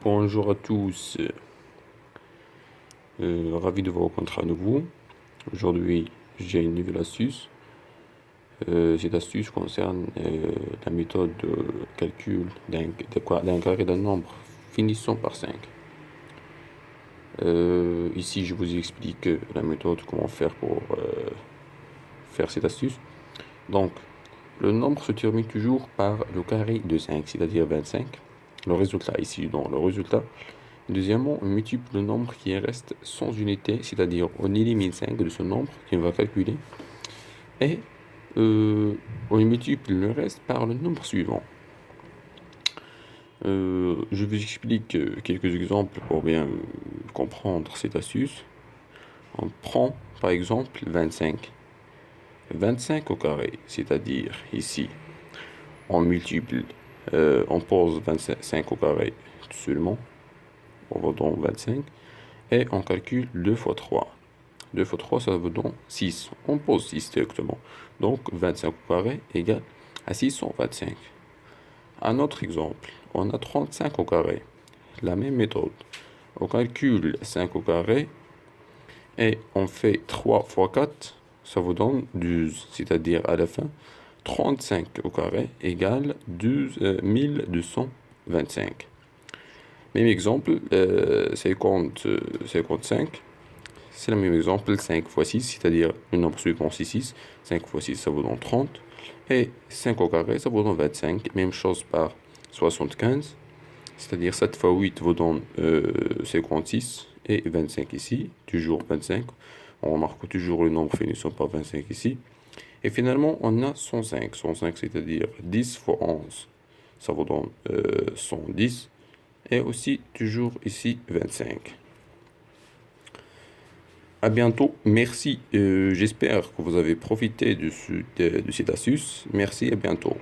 Bonjour à tous, ravi de vous rencontrer à nouveau. Aujourd'hui, j'ai une nouvelle astuce. Cette astuce concerne la méthode de calcul d'un carré d'un nombre finissant par 5. Ici, je vous explique la méthode, comment faire pour faire cette astuce. Donc, le nombre se termine toujours par le carré de 5, c'est-à-dire 25. Le résultat ici, dans le résultat. Deuxièmement, on multiplie le nombre qui reste sans unité, c'est-à-dire on élimine 5 de ce nombre qu'on va calculer, et on multiplie le reste par le nombre suivant. Je vous explique quelques exemples pour bien comprendre cette astuce. On prend par exemple 25. 25 au carré, c'est-à-dire ici, on multiplie, on pose 25 au carré seulement, on va dans 25, et on calcule 2 fois 3. 2 fois 3, ça vous donne 6. On pose 6 directement. Donc 25 au carré égale à 625. Un autre exemple, on a 35 au carré. La même méthode. On calcule 5 au carré et on fait 3 fois 4, ça vous donne 12. C'est-à-dire à la fin, 35 au carré égale 1225. Même exemple, 55. C'est le même exemple, 5 fois 6, c'est-à-dire le nombre suivant c'est 6. 5 fois 6, ça vous donne 30. Et 5 au carré, ça vous donne 25. Même chose par 75. C'est-à-dire 7 fois 8 vous donne 56. Et 25 ici, toujours 25. On remarque toujours le nombre finissant par 25 ici. Et finalement, on a 105. 105, c'est-à-dire 10 fois 11. Ça vous donne 110. Et aussi, toujours ici, 25. À bientôt. Merci. J'espère que vous avez profité de cette astuce. Merci, à bientôt.